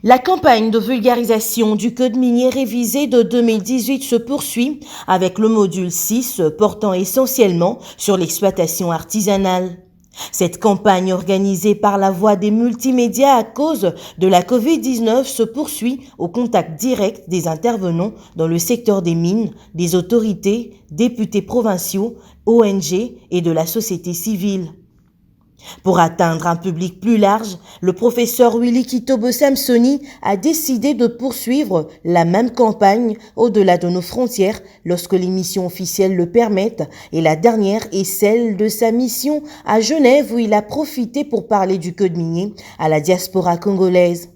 La campagne de vulgarisation du Code minier révisé de 2018 se poursuit avec le module 6 portant essentiellement sur l'exploitation artisanale. Cette campagne organisée par la voie des multimédias à cause de la Covid-19 se poursuit au contact direct des intervenants dans le secteur des mines, des autorités, députés provinciaux, ONG et de la société civile. Pour atteindre un public plus large, le professeur Willy Kitobo Samsoni a décidé de poursuivre la même campagne au-delà de nos frontières lorsque les missions officielles le permettent, et la dernière est celle de sa mission à Genève où il a profité pour parler du code minier à la diaspora congolaise.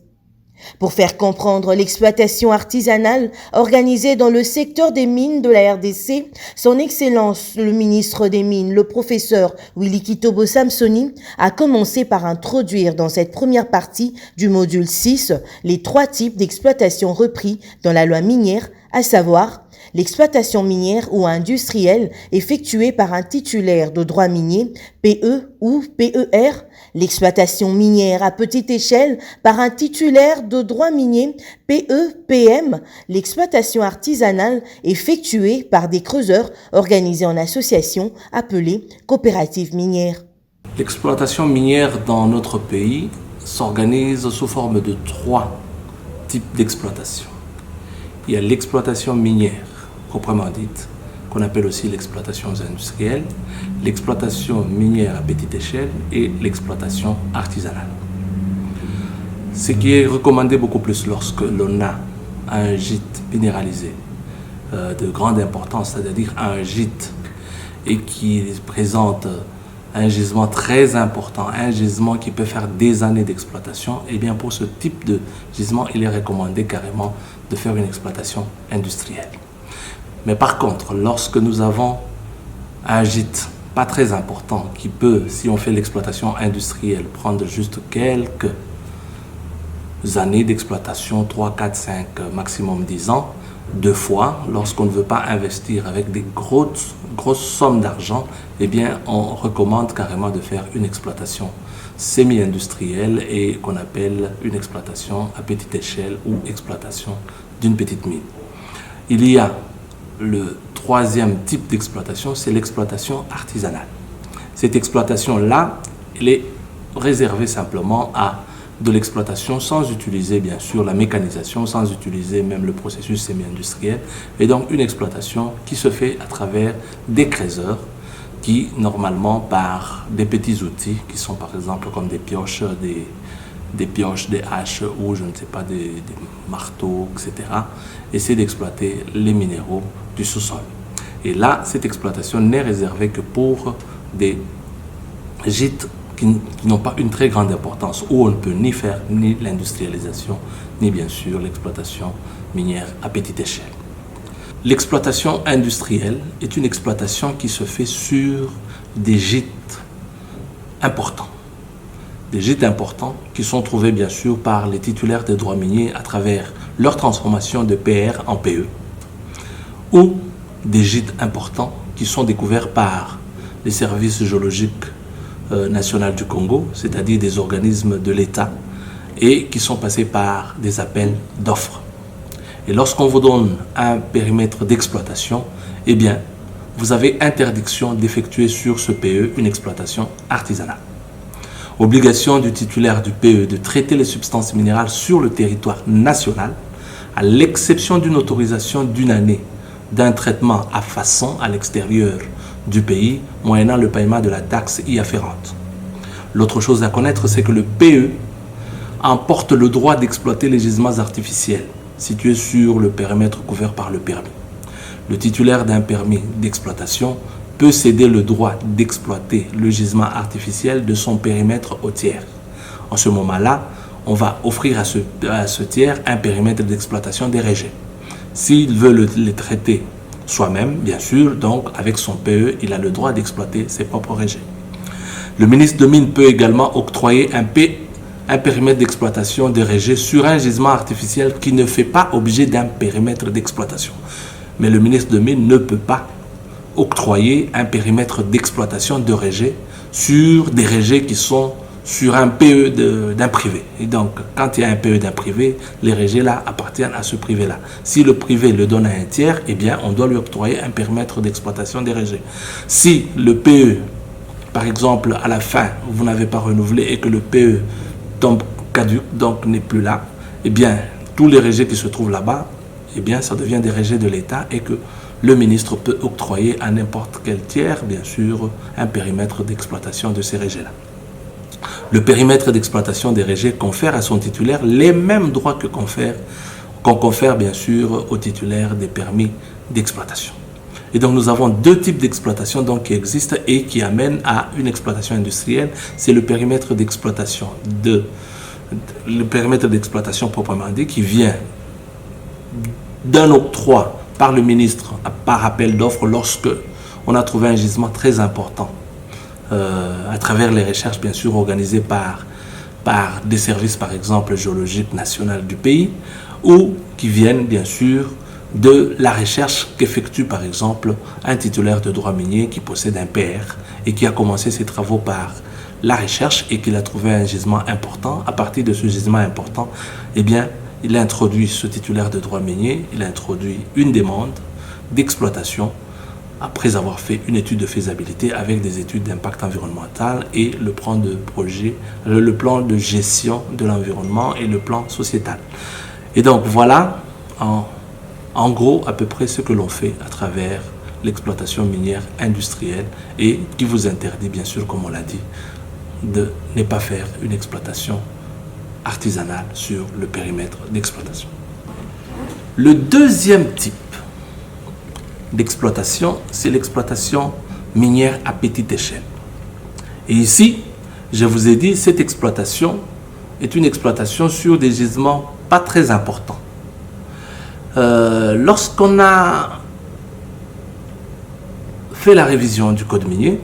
Pour faire comprendre l'exploitation artisanale organisée dans le secteur des mines de la RDC, son Excellence le ministre des Mines, le professeur Willy Kitobo Samsoni, a commencé par introduire dans cette première partie du module 6 les 3 types d'exploitation repris dans la loi minière, à savoir l'exploitation minière ou industrielle effectuée par un titulaire de droit minier, PE ou PER, l'exploitation minière à petite échelle par un titulaire de droit minier, PE-PM, l'exploitation artisanale effectuée par des creuseurs organisés en association appelée coopérative minière. L'exploitation minière dans notre pays s'organise sous forme de 3 types d'exploitation. Il y a l'exploitation minière, proprement dite, qu'on appelle aussi l'exploitation industrielle, l'exploitation minière à petite échelle et l'exploitation artisanale. Ce qui est recommandé beaucoup plus lorsque l'on a un gîte minéralisé de grande importance, c'est-à-dire un gîte et qui présente un gisement très important, un gisement qui peut faire des années d'exploitation, et bien pour ce type de gisement, il est recommandé carrément de faire une exploitation industrielle. Mais par contre, lorsque nous avons un gîte pas très important qui peut, si on fait l'exploitation industrielle, prendre juste quelques années d'exploitation, 3, 4, 5, maximum 10 ans, 2 fois, lorsqu'on ne veut pas investir avec des grosses sommes d'argent, eh bien, on recommande carrément de faire une exploitation semi-industrielle et qu'on appelle une exploitation à petite échelle ou exploitation d'une petite mine. Il y a le 3e type d'exploitation, c'est l'exploitation artisanale. Cette exploitation-là, elle est réservée simplement à de l'exploitation sans utiliser bien sûr la mécanisation, sans utiliser même le processus semi-industriel, et donc une exploitation qui se fait à travers des creuseurs qui normalement par des petits outils qui sont par exemple comme des pioches, des haches ou je ne sais pas, des marteaux, etc. essaient d'exploiter les minéraux du sous-sol. Et là, cette exploitation n'est réservée que pour des gîtes qui n'ont pas une très grande importance, où on ne peut ni faire ni l'industrialisation, ni bien sûr l'exploitation minière à petite échelle. L'exploitation industrielle est une exploitation qui se fait sur des gîtes importants. Des gîtes importants qui sont trouvés bien sûr par les titulaires des droits miniers à travers leur transformation de PR en PE, ou des gîtes importants qui sont découverts par les services géologiques national du Congo, c'est-à-dire des organismes de l'État, et qui sont passés par des appels d'offres. Et lorsqu'on vous donne un périmètre d'exploitation, eh bien, vous avez interdiction d'effectuer sur ce PE une exploitation artisanale. Obligation du titulaire du PE de traiter les substances minérales sur le territoire national, à l'exception d'une autorisation d'une année d'un traitement à façon à l'extérieur du pays, moyennant le paiement de la taxe y afférente. L'autre chose à connaître, c'est que le PE emporte le droit d'exploiter les gisements artificiels situés sur le périmètre couvert par le permis. Le titulaire d'un permis d'exploitation peut céder le droit d'exploiter le gisement artificiel de son périmètre au tiers. En ce moment-là, on va offrir à ce tiers un périmètre d'exploitation dérégé. S'il veut les traiter soi-même, bien sûr, donc avec son PE, il a le droit d'exploiter ses propres rejets. Le ministre de Mines peut également octroyer un périmètre d'exploitation dérégé sur un gisement artificiel qui ne fait pas objet d'un périmètre d'exploitation. Mais le ministre de Mines ne peut pas octroyer un périmètre d'exploitation de rejets sur des rejets qui sont sur un PE d'un privé. Et donc, quand il y a un PE d'un privé, les rejets là appartiennent à ce privé-là. Si le privé le donne à un tiers, eh bien, on doit lui octroyer un périmètre d'exploitation des rejets. Si le PE, par exemple, à la fin, vous n'avez pas renouvelé et que le PE tombe caduc, donc n'est plus là, eh bien, tous les rejets qui se trouvent là-bas, eh bien, ça devient des rejets de l'État et que le ministre peut octroyer à n'importe quel tiers, bien sûr, un périmètre d'exploitation de ces rejets-là. Le périmètre d'exploitation des rejets confère à son titulaire les mêmes droits qu'on confère, bien sûr, aux titulaires des permis d'exploitation. Et donc, nous avons deux types d'exploitation qui existent et qui amènent à une exploitation industrielle. C'est le périmètre d'exploitation proprement dit, qui vient d'un octroi par le ministre par appel d'offres lorsque on a trouvé un gisement très important à travers les recherches bien sûr organisées par des services par exemple géologiques nationaux du pays ou qui viennent bien sûr de la recherche qu'effectue par exemple un titulaire de droit minier qui possède un PR et qui a commencé ses travaux par la recherche et qu'il a trouvé un gisement important. À partir de ce gisement important, eh bien, il a introduit ce titulaire de droit minier, il a introduit une demande d'exploitation après avoir fait une étude de faisabilité avec des études d'impact environnemental et le plan de projet, le plan de gestion de l'environnement et le plan sociétal. Et donc voilà en gros à peu près ce que l'on fait à travers l'exploitation minière industrielle et qui vous interdit bien sûr, comme on l'a dit, de ne pas faire une exploitation artisanale sur le périmètre d'exploitation. Le deuxième type d'exploitation, c'est l'exploitation minière à petite échelle. Et ici, je vous ai dit, cette exploitation est une exploitation sur des gisements pas très importants. Lorsqu'on a fait la révision du Code minier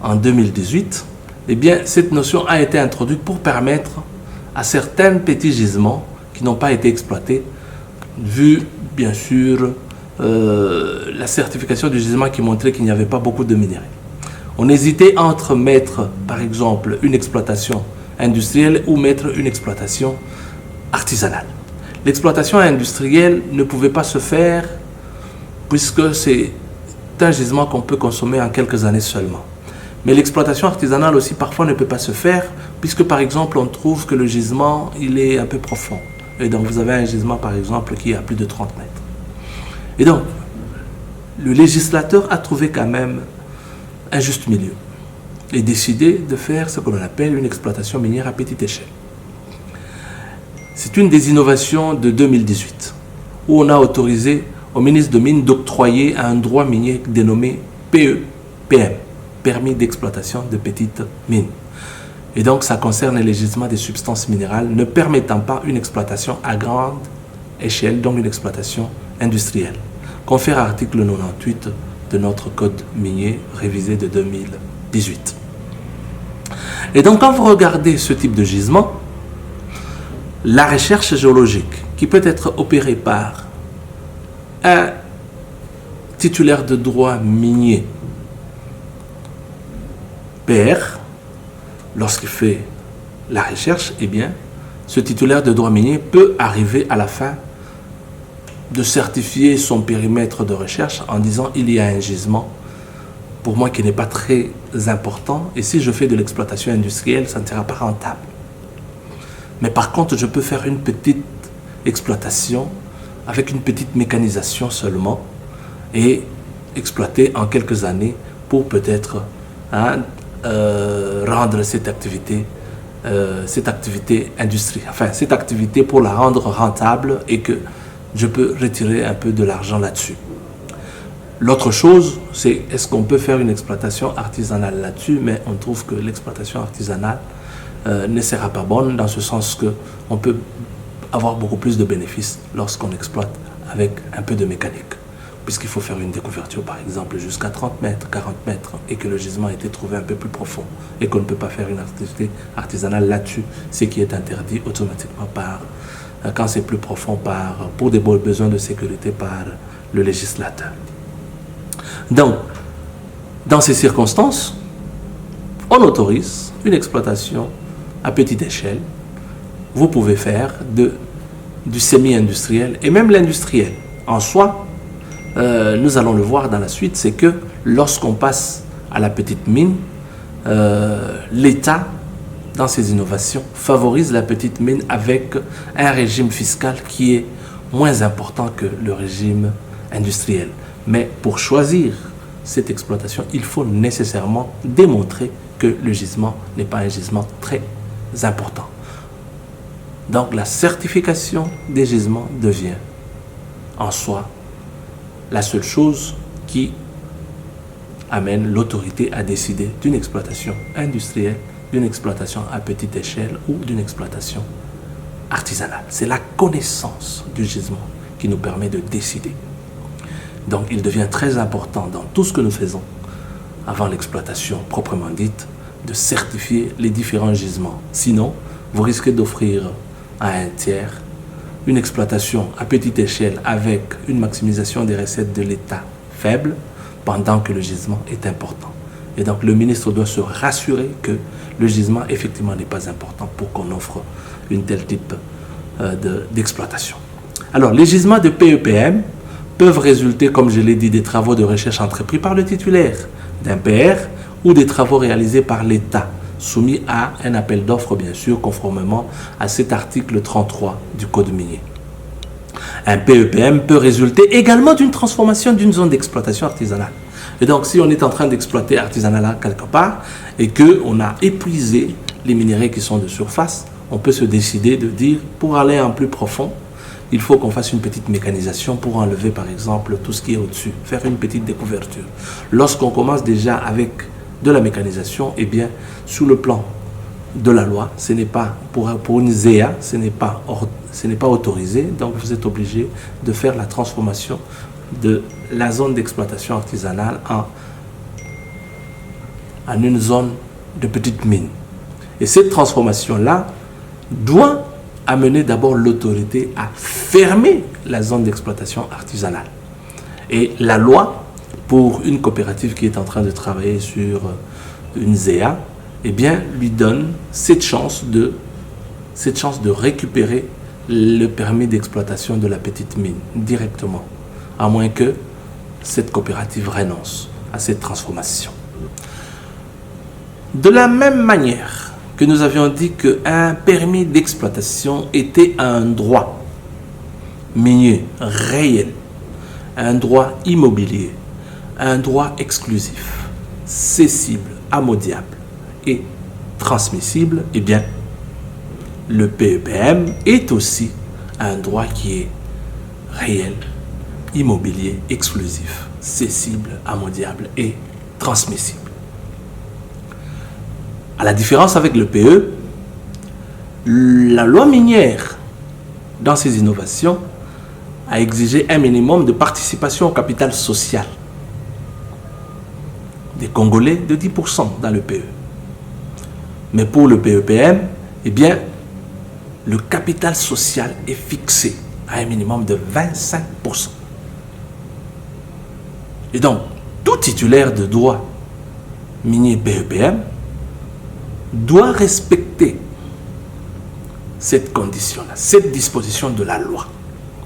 en 2018, eh bien, cette notion a été introduite pour permettre à certains petits gisements qui n'ont pas été exploités, vu bien sûr la certification du gisement qui montrait qu'il n'y avait pas beaucoup de minerais. On hésitait entre mettre par exemple une exploitation industrielle ou mettre une exploitation artisanale. L'exploitation industrielle ne pouvait pas se faire puisque c'est un gisement qu'on peut consommer en quelques années seulement. Mais l'exploitation artisanale aussi parfois ne peut pas se faire puisque par exemple on trouve que le gisement il est un peu profond. Et donc vous avez un gisement par exemple qui est à plus de 30 mètres. Et donc le législateur a trouvé quand même un juste milieu et décidé de faire ce que l'on appelle une exploitation minière à petite échelle. C'est une des innovations de 2018 où on a autorisé au ministre de Mines d'octroyer un droit minier dénommé PEPM, permis d'exploitation de petites mines. Et donc ça concerne les gisements des substances minérales ne permettant pas une exploitation à grande échelle, donc une exploitation industrielle. Confère article 98 de notre code minier révisé de 2018. Et donc quand vous regardez ce type de gisement, la recherche géologique qui peut être opérée par un titulaire de droit minier PR, lorsqu'il fait la recherche, eh bien, ce titulaire de droit minier peut arriver à la fin de certifier son périmètre de recherche en disant il y a un gisement pour moi qui n'est pas très important et si je fais de l'exploitation industrielle, ça ne sera pas rentable. Mais par contre, je peux faire une petite exploitation avec une petite mécanisation seulement et exploiter en quelques années pour peut-être rendre cette activité industrielle, enfin cette activité pour la rendre rentable et que je peux retirer un peu de l'argent là-dessus. L'autre chose, c'est est-ce qu'on peut faire une exploitation artisanale là-dessus, mais on trouve que l'exploitation artisanale ne sera pas bonne dans ce sens qu'on peut avoir beaucoup plus de bénéfices lorsqu'on exploite avec un peu de mécanique. Puisqu'il faut faire une découverture par exemple jusqu'à 30 mètres, 40 mètres et que le gisement a été trouvé un peu plus profond et qu'on ne peut pas faire une activité artisanale là-dessus, ce qui est interdit automatiquement quand c'est plus profond pour des besoins de sécurité par le législateur. Donc, dans ces circonstances, on autorise une exploitation à petite échelle. Vous pouvez faire du semi-industriel et même l'industriel. En soi, nous allons le voir dans la suite, c'est que lorsqu'on passe à la petite mine, l'État, dans ses innovations, favorise la petite mine avec un régime fiscal qui est moins important que le régime industriel. Mais pour choisir cette exploitation, il faut nécessairement démontrer que le gisement n'est pas un gisement très important. Donc la certification des gisements devient en soi la seule chose qui amène l'autorité à décider d'une exploitation industrielle, d'une exploitation à petite échelle ou d'une exploitation artisanale. C'est la connaissance du gisement qui nous permet de décider. Donc il devient très important dans tout ce que nous faisons avant l'exploitation proprement dite de certifier les différents gisements. Sinon, vous risquez d'offrir à un tiers une exploitation à petite échelle avec une maximisation des recettes de l'État faible pendant que le gisement est important. Et donc le ministre doit se rassurer que le gisement effectivement n'est pas important pour qu'on offre une telle type d'exploitation. Alors les gisements de PEPM peuvent résulter, comme je l'ai dit, des travaux de recherche entrepris par le titulaire d'un PR ou des travaux réalisés par l'État, soumis à un appel d'offres, bien sûr, conformément à cet article 33 du Code minier. Un PEPM peut résulter également d'une transformation d'une zone d'exploitation artisanale. Et donc, si on est en train d'exploiter artisanalement quelque part et qu'on a épuisé les minéraux qui sont de surface, on peut se décider de dire, pour aller en plus profond, il faut qu'on fasse une petite mécanisation pour enlever, par exemple, tout ce qui est au-dessus, faire une petite découverture. Lorsqu'on commence déjà avec de la mécanisation, eh bien, sous le plan de la loi, ce n'est pas pour une ZEA, ce n'est pas autorisé, donc vous êtes obligé de faire la transformation de la zone d'exploitation artisanale en une zone de petite mine. Et cette transformation-là doit amener d'abord l'autorité à fermer la zone d'exploitation artisanale. Et la loi, pour une coopérative qui est en train de travailler sur une ZEA, eh bien, lui donne cette chance de récupérer le permis d'exploitation de la petite mine directement, à moins que cette coopérative renonce à cette transformation. De la même manière que nous avions dit qu'un permis d'exploitation était un droit minier réel, un droit immobilier, un droit exclusif, cessible, ammodiable et transmissible, eh bien, le PEPM est aussi un droit qui est réel, immobilier, exclusif, cessible, ammodiable et transmissible. À la différence avec le PE, la loi minière, dans ses innovations, a exigé un minimum de participation au capital social des Congolais de 10% dans le PE. Mais pour le PEPM, eh bien, le capital social est fixé à un minimum de 25%. Et donc, tout titulaire de droit minier PEPM doit respecter cette condition-là, cette disposition de la loi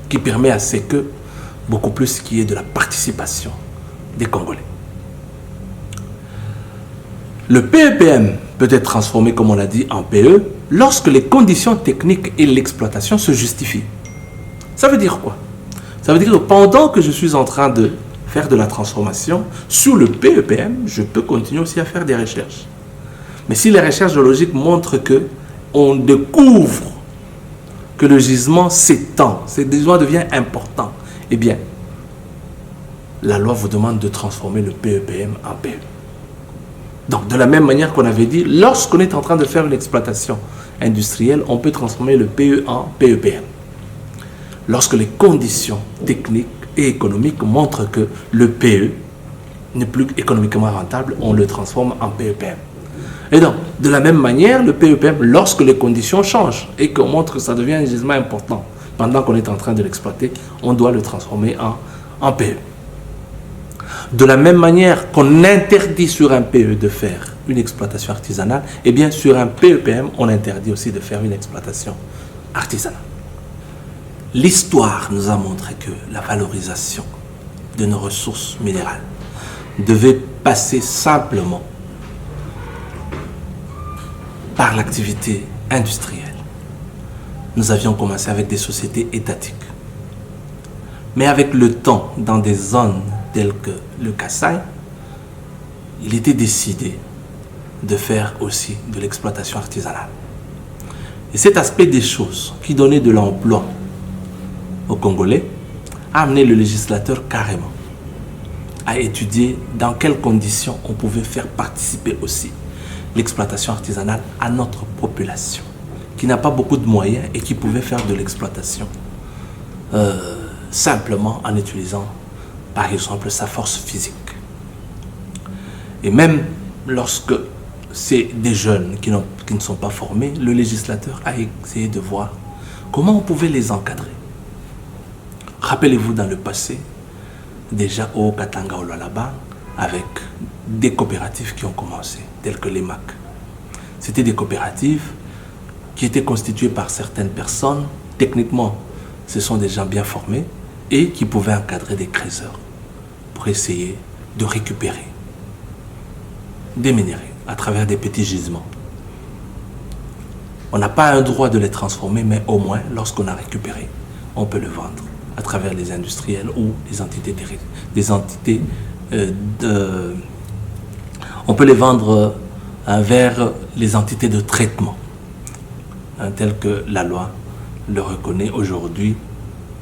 qui permet à ce que beaucoup plus qu'il y ait de la participation des Congolais. Le PEPM peut être transformé, comme on l'a dit, en PE lorsque les conditions techniques et l'exploitation se justifient. Ça veut dire quoi? Ça veut dire que pendant que je suis en train de faire de la transformation, sur le PEPM, je peux continuer aussi à faire des recherches. Mais si les recherches géologiques montrent qu'on découvre que le gisement s'étend, ce gisement devient important, eh bien, la loi vous demande de transformer le PEPM en PE. Donc, de la même manière qu'on avait dit, lorsqu'on est en train de faire une exploitation industrielle, on peut transformer le PE en PEPM. Lorsque les conditions techniques et économiques montrent que le PE n'est plus économiquement rentable, on le transforme en PEPM. Et donc, de la même manière, le PEPM, lorsque les conditions changent et qu'on montre que ça devient un gisement important pendant qu'on est en train de l'exploiter, on doit le transformer en PE. De la même manière qu'on interdit sur un PE de faire une exploitation artisanale, et bien sur un PEPM, on interdit aussi de faire une exploitation artisanale. L'histoire nous a montré que la valorisation de nos ressources minérales devait passer simplement par l'activité industrielle. Nous avions commencé avec des sociétés étatiques. Mais avec le temps, dans des zones telles que le Kasaï, il était décidé de faire aussi de l'exploitation artisanale. Et cet aspect des choses qui donnait de l'emploi aux Congolais a amené le législateur carrément à étudier dans quelles conditions on pouvait faire participer aussi l'exploitation artisanale à notre population, qui n'a pas beaucoup de moyens et qui pouvait faire de l'exploitation simplement en utilisant, par exemple, sa force physique. Et même lorsque c'est des jeunes qui ne sont pas formés, le législateur a essayé de voir comment on pouvait les encadrer. Rappelez-vous dans le passé, déjà au Katanga, au Lualaba, avec des coopératives qui ont commencé, telles que les MAC. C'était des coopératives qui étaient constituées par certaines personnes. Techniquement, ce sont des gens bien formés et qui pouvaient encadrer des creuseurs pour essayer de récupérer des minéraux à travers des petits gisements. On n'a pas un droit de les transformer, mais au moins, lorsqu'on a récupéré, on peut le vendre à travers les industriels ou on peut les vendre vers les entités de traitement, telles que la loi le reconnaît aujourd'hui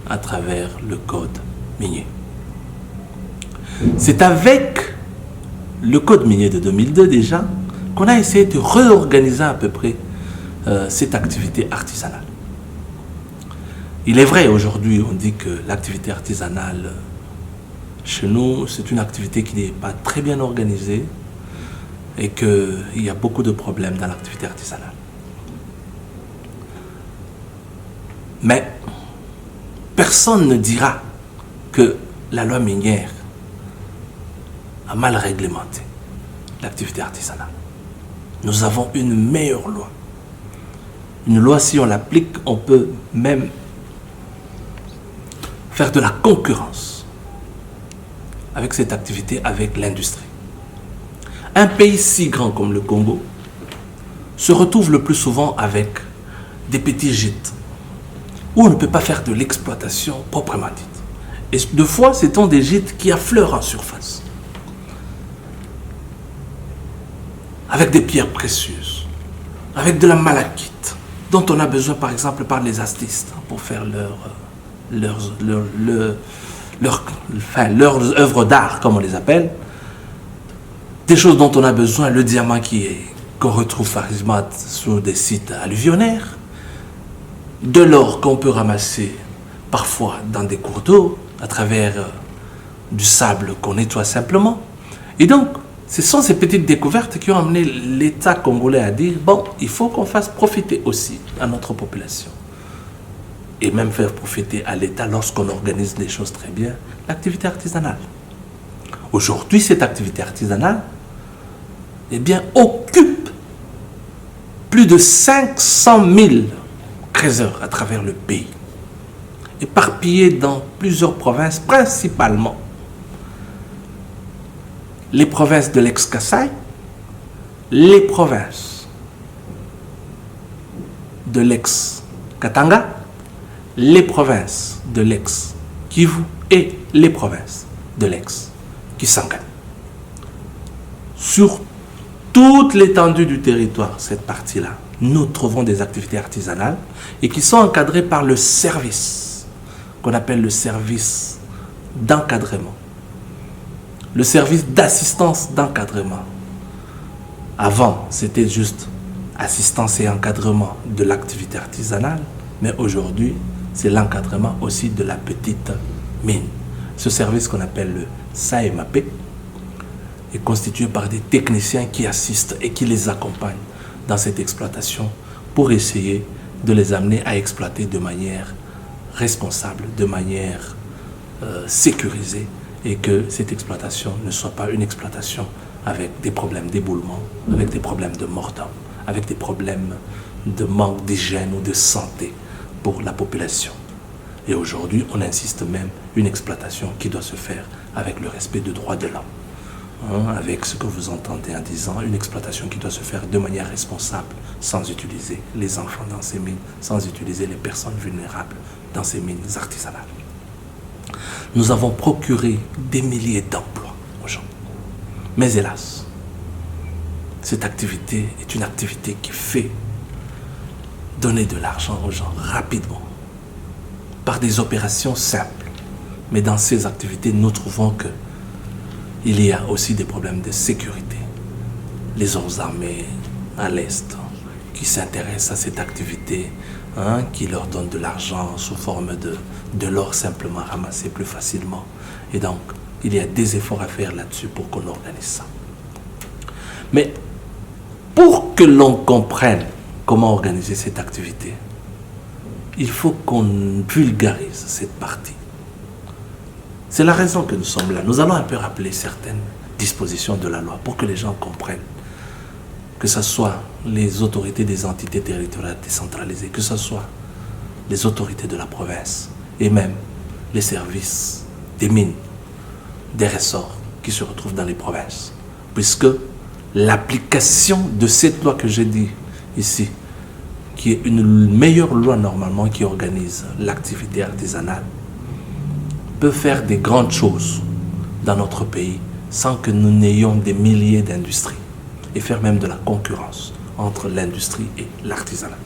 à travers le code minier. C'est avec le code minier de 2002 déjà qu'on a essayé de réorganiser à peu près cette activité artisanale. Il est vrai, aujourd'hui, on dit que l'activité artisanale, chez nous, c'est une activité qui n'est pas très bien organisée et qu'il y a beaucoup de problèmes dans l'activité artisanale. Mais personne ne dira que la loi minière a mal réglementé l'activité artisanale. Nous avons une meilleure loi. Une loi, si on l'applique, on peut même faire de la concurrence avec cette activité, avec l'industrie. Un pays si grand comme le Congo se retrouve le plus souvent avec des petits gîtes où on ne peut pas faire de l'exploitation proprement dite. Et deux fois, ce sont des gîtes qui affleurent en surface, avec des pierres précieuses, avec de la malachite, dont on a besoin par exemple par les artistes pour faire leurs œuvres d'art, comme on les appelle, des choses dont on a besoin, le diamant qu'on retrouve par exemple sur des sites alluvionnaires, de l'or qu'on peut ramasser parfois dans des cours d'eau, à travers du sable qu'on nettoie simplement. Et donc, ce sont ces petites découvertes qui ont amené l'État congolais à dire, bon, il faut qu'on fasse profiter aussi à notre population. Et même faire profiter à l'État lorsqu'on organise les choses très bien, l'activité artisanale. Aujourd'hui, cette activité artisanale, eh bien, occupe plus de 500 000 creuseurs à travers le pays, éparpillés dans plusieurs provinces, principalement les provinces de l'ex-Kasaï, les provinces de l'ex-Katanga, les provinces de l'ex-Kivu et les provinces de l'ex-Kisangani. Sur toute l'étendue du territoire, cette partie-là, nous trouvons des activités artisanales et qui sont encadrées par le service, qu'on appelle le service d'encadrement, le service d'assistance d'encadrement. Avant, c'était juste assistance et encadrement de l'activité artisanale, mais aujourd'hui, c'est l'encadrement aussi de la petite mine. Ce service qu'on appelle le SAEMAP est constitué par des techniciens qui assistent et qui les accompagnent dans cette exploitation pour essayer de les amener à exploiter de manière responsable, de manière sécurisée, et que cette exploitation ne soit pas une exploitation avec des problèmes d'éboulement, avec des problèmes de mort d'homme, avec des problèmes de manque d'hygiène ou de santé pour la population. Et aujourd'hui, on insiste même une exploitation qui doit se faire avec le respect des droits de l'homme. Avec ce que vous entendez en disant, une exploitation qui doit se faire de manière responsable, sans utiliser les enfants dans ces mines, sans utiliser les personnes vulnérables dans ces mines artisanales. Nous avons procuré des milliers d'emplois aux gens. Mais hélas, cette activité est une activité qui fait donner de l'argent aux gens rapidement, par des opérations simples. Mais dans ces activités, nous trouvons que il y a aussi des problèmes de sécurité. Les hommes armés à l'Est qui s'intéressent à cette activité, qui leur donnent de l'argent sous forme de l'or simplement ramassé plus facilement. Et donc, il y a des efforts à faire là-dessus pour qu'on organise ça. Mais pour que l'on comprenne comment organiser cette activité, il faut qu'on vulgarise cette partie. C'est la raison que nous sommes là. Nous allons un peu rappeler certaines dispositions de la loi pour que les gens comprennent, que ce soit les autorités des entités territoriales décentralisées, que ce soit les autorités de la province et même les services des mines, des ressorts qui se retrouvent dans les provinces. Puisque l'application de cette loi que j'ai dit ici, qui est une meilleure loi normalement qui organise l'activité artisanale, peut faire des grandes choses dans notre pays sans que nous n'ayons des milliers d'industries et faire même de la concurrence entre l'industrie et l'artisanat.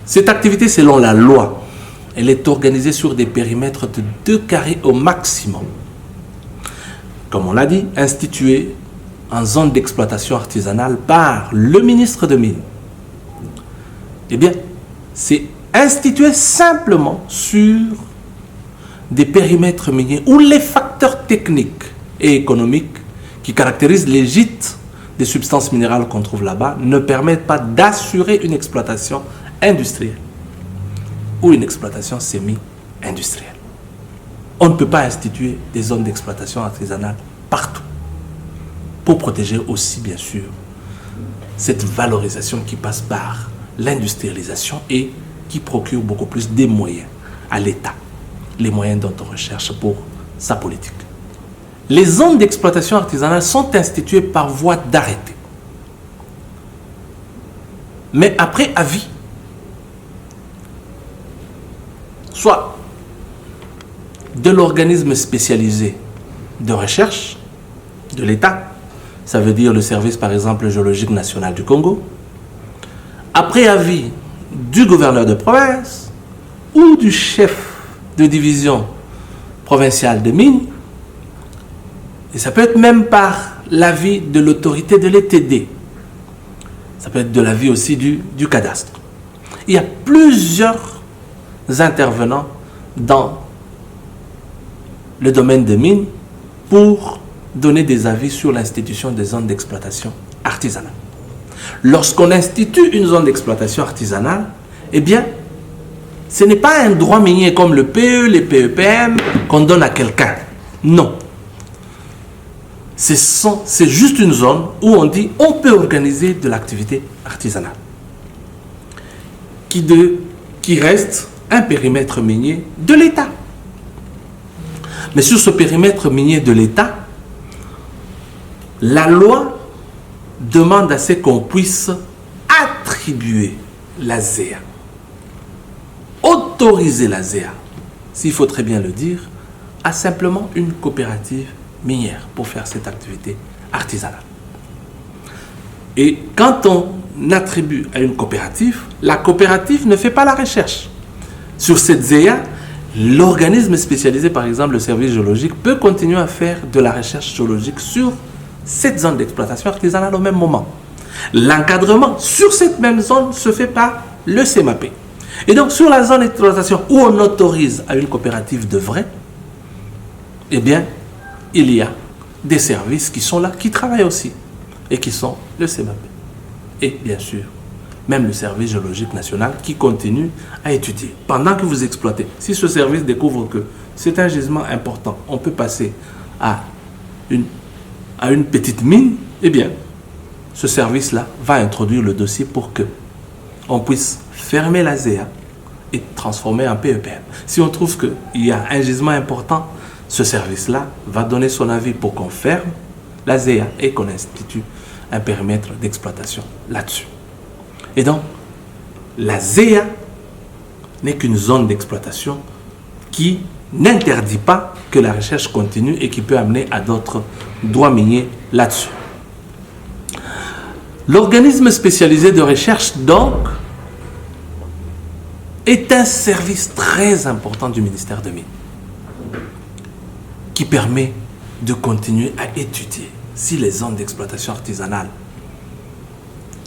Cette activité, selon la loi, elle est organisée sur des périmètres de 2 carrés au maximum. Comme on l'a dit, instituée en zone d'exploitation artisanale par le ministre de Mines. Eh bien, c'est institué simplement sur des périmètres miniers où les facteurs techniques et économiques qui caractérisent les gîtes des substances minérales qu'on trouve là-bas ne permettent pas d'assurer une exploitation industrielle ou une exploitation semi-industrielle. On ne peut pas instituer des zones d'exploitation artisanale partout pour protéger aussi, bien sûr, cette valorisation qui passe par l'industrialisation et qui procure beaucoup plus des moyens à l'État, les moyens dont on recherche pour sa politique. Les zones d'exploitation artisanale sont instituées par voie d'arrêté, mais après avis, soit de l'organisme spécialisé de recherche de l'État, ça veut dire le service par exemple géologique national du Congo, après avis du gouverneur de province ou du chef de division provinciale de mines, et ça peut être même par l'avis de l'autorité de l'ETD, ça peut être de l'avis aussi du cadastre. Il y a plusieurs intervenants dans le domaine des mines pour donner des avis sur l'institution des zones d'exploitation artisanale. Lorsqu'on institue une zone d'exploitation artisanale, eh bien, ce n'est pas un droit minier comme le PE, les PEPM qu'on donne à quelqu'un. Non. C'est juste une zone où on dit on peut organiser de l'activité artisanale qui reste un périmètre minier de l'État. Mais sur ce périmètre minier de l'État, la loi demande à ce qu'on puisse attribuer la ZEA, autoriser la ZEA, s'il faut très bien le dire, à simplement une coopérative minière pour faire cette activité artisanale. Et quand on attribue à une coopérative, la coopérative ne fait pas la recherche. Sur cette ZEA, l'organisme spécialisé, par exemple le service géologique, peut continuer à faire de la recherche géologique sur cette zone d'exploitation artisanale au même moment. L'encadrement sur cette même zone se fait par le CEMAP. Et donc sur la zone d'exploitation où on autorise à une coopérative de vrai, eh bien, il y a des services qui sont là, qui travaillent aussi, et qui sont le CEMAP. Et bien sûr, même le service géologique national qui continue à étudier. Pendant que vous exploitez, si ce service découvre que c'est un gisement important, on peut passer à une à une petite mine, eh bien, ce service-là va introduire le dossier pour que on puisse fermer la ZEA et transformer en PEPM. Si on trouve qu'il y a un gisement important, ce service-là va donner son avis pour qu'on ferme la ZEA et qu'on institue un périmètre d'exploitation là-dessus. Et donc, la ZEA n'est qu'une zone d'exploitation qui n'interdit pas que la recherche continue et qui peut amener à d'autres droits miniers là-dessus. L'organisme spécialisé de recherche, donc, est un service très important du ministère des Mines qui permet de continuer à étudier si les zones d'exploitation artisanale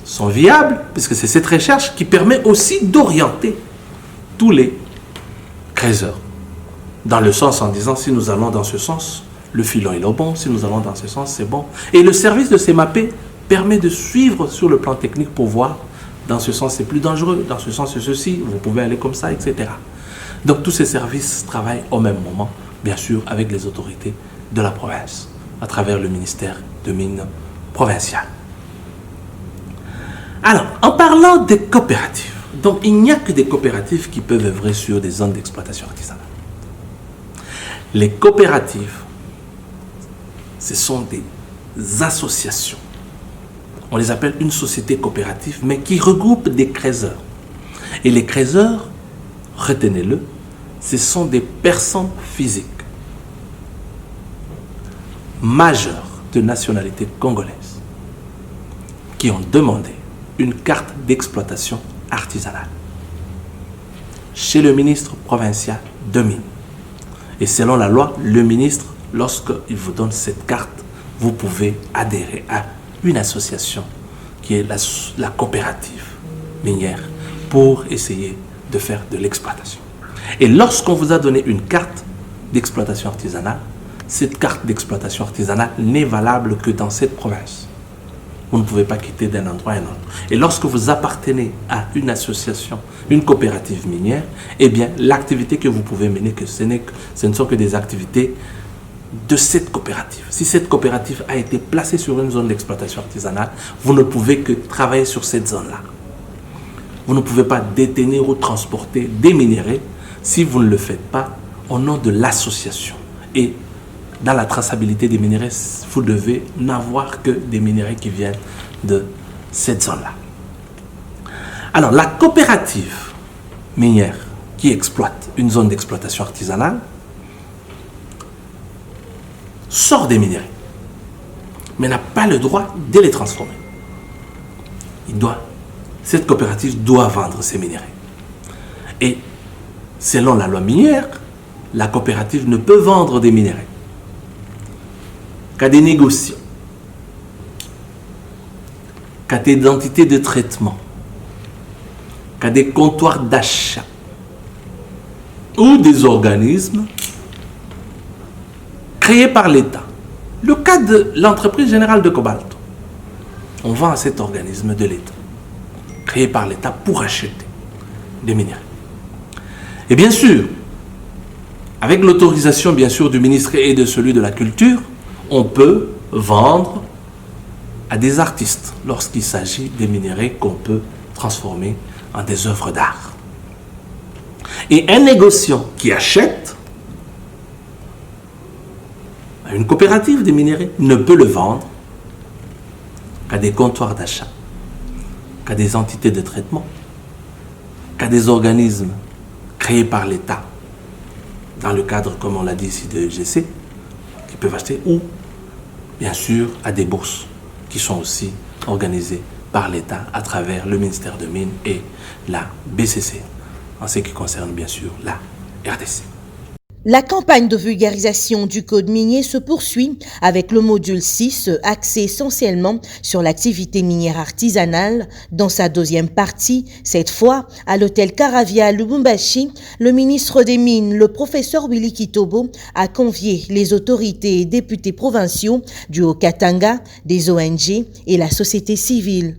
sont viables, puisque c'est cette recherche qui permet aussi d'orienter tous les creuseurs dans le sens en disant si nous allons dans ce sens, le filon est le bon, si nous allons dans ce sens, c'est bon. Et le service de CEMAPE permet de suivre sur le plan technique pour voir dans ce sens c'est plus dangereux, dans ce sens c'est ceci, vous pouvez aller comme ça, etc. Donc tous ces services travaillent au même moment, bien sûr, avec les autorités de la province, à travers le ministère de Mines provincial. Alors, en parlant des coopératives, donc il n'y a que des coopératives qui peuvent œuvrer sur des zones d'exploitation artisanale. Les coopératives, ce sont des associations. On les appelle une société coopérative, mais qui regroupe des creuseurs. Et les creuseurs, retenez-le, ce sont des personnes physiques majeures de nationalité congolaise qui ont demandé une carte d'exploitation artisanale chez le ministre provincial de Mines. Et selon la loi, le ministre, lorsqu'il vous donne cette carte, vous pouvez adhérer à une association qui est la coopérative minière pour essayer de faire de l'exploitation. Et lorsqu'on vous a donné une carte d'exploitation artisanale, cette carte d'exploitation artisanale n'est valable que dans cette province. Vous ne pouvez pas quitter d'un endroit à un autre. Et lorsque vous appartenez à une association, une coopérative minière, eh bien, l'activité que vous pouvez mener, ce ne sont que des activités de cette coopérative. Si cette coopérative a été placée sur une zone d'exploitation artisanale, vous ne pouvez que travailler sur cette zone-là. Vous ne pouvez pas détenir ou transporter des minéraux si vous ne le faites pas au nom de l'association. Et dans la traçabilité des minéraux, vous devez n'avoir que des minéraux qui viennent de cette zone-là. Alors, la coopérative minière qui exploite une zone d'exploitation artisanale sort des minéraux, mais n'a pas le droit de les transformer. Cette coopérative doit vendre ces minéraux. Et selon la loi minière, la coopérative ne peut vendre des minéraux qu'à des négociants, qu'à des entités de traitement, qu'à des comptoirs d'achat ou des organismes créés par l'État. Le cas de l'entreprise générale de cobalt, on vend à cet organisme de l'État, créé par l'État pour acheter des minéraux. Et bien sûr, avec l'autorisation bien sûr du ministre et de celui de la Culture, on peut vendre à des artistes lorsqu'il s'agit des minéraux qu'on peut transformer en des œuvres d'art. Et un négociant qui achète à une coopérative des minéraux ne peut le vendre qu'à des comptoirs d'achat, qu'à des entités de traitement, qu'à des organismes créés par l'État, dans le cadre, comme on l'a dit ici, de EGC, qui peuvent acheter, ou bien sûr à des bourses qui sont aussi organisées par l'État à travers le ministère de Mines et la BCC, en ce qui concerne bien sûr la RDC. La campagne de vulgarisation du code minier se poursuit avec le module 6 axé essentiellement sur l'activité minière artisanale. Dans sa deuxième partie, cette fois à l'hôtel Caravia Lubumbashi, le ministre des Mines, le professeur Willy Kitobo, a convié les autorités et députés provinciaux du Haut-Katanga, des ONG et la société civile.